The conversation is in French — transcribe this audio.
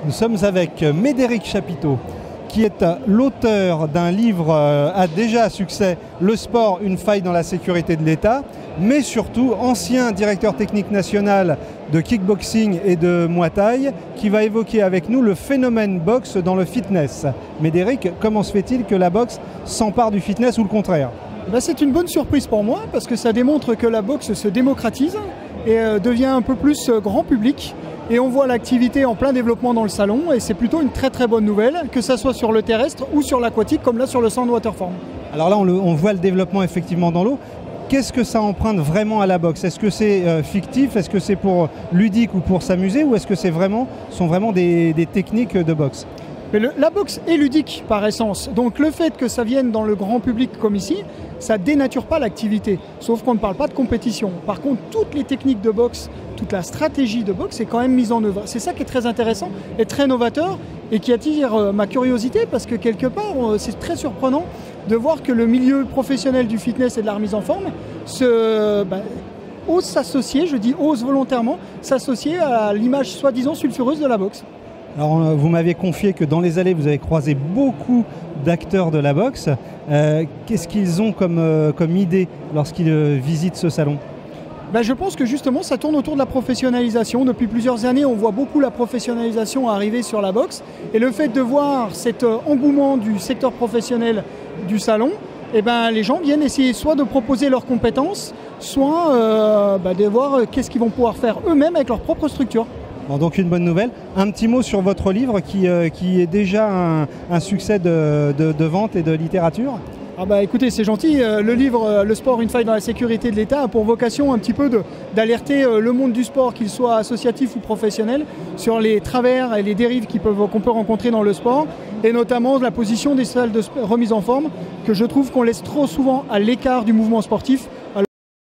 Nous sommes avec Médéric Chapiteau, qui est l'auteur d'un livre à déjà succès, Le sport, une faille dans la sécurité de l'État, mais surtout ancien directeur technique national de kickboxing et de Muay Thai, qui va évoquer avec nous le phénomène boxe dans le fitness. Médéric, comment se fait-il que la boxe s'empare du fitness ou le contraire? C'est une bonne surprise pour moi, parce que ça démontre que la boxe se démocratise et devient un peu plus grand public. Et on voit l'activité en plein développement dans le salon, et c'est plutôt une très très bonne nouvelle, que ça soit sur le terrestre ou sur l'aquatique, comme là sur le Sand Waterform. Alors là, on voit le développement effectivement dans l'eau. Qu'est-ce que ça emprunte vraiment à la boxe? Est-ce que c'est fictif? Est-ce que c'est pour ludique ou pour s'amuser? Ou est-ce que c'est sont vraiment des techniques de boxe? Mais la boxe est ludique par essence, donc le fait que ça vienne dans le grand public comme ici, ça dénature pas l'activité, sauf qu'on ne parle pas de compétition. Par contre, toutes les techniques de boxe, toute la stratégie de boxe est quand même mise en œuvre. C'est ça qui est très intéressant et très novateur et qui attire ma curiosité, parce que quelque part, c'est très surprenant de voir que le milieu professionnel du fitness et de la remise en forme ose s'associer, je dis ose volontairement, s'associer à l'image soi-disant sulfureuse de la boxe. Alors, vous m'avez confié que dans les allées, vous avez croisé beaucoup d'acteurs de la boxe. Qu'est-ce qu'ils ont comme idée lorsqu'ils visitent ce salon? Je pense que justement, ça tourne autour de la professionnalisation. Depuis plusieurs années, on voit beaucoup la professionnalisation arriver sur la boxe. Et le fait de voir cet engouement du secteur professionnel du salon, les gens viennent essayer soit de proposer leurs compétences, soit de voir qu'est-ce qu'ils vont pouvoir faire eux-mêmes avec leur propre structure. Bon, donc une bonne nouvelle. Un petit mot sur votre livre qui est déjà un succès de vente et de littérature. Écoutez, c'est gentil. Le livre Le sport, une faille dans la sécurité de l'État a pour vocation un petit peu d'alerter le monde du sport, qu'il soit associatif ou professionnel, sur les travers et les dérives qu'on peut rencontrer dans le sport, et notamment la position des salles de remise en forme, que je trouve qu'on laisse trop souvent à l'écart du mouvement sportif.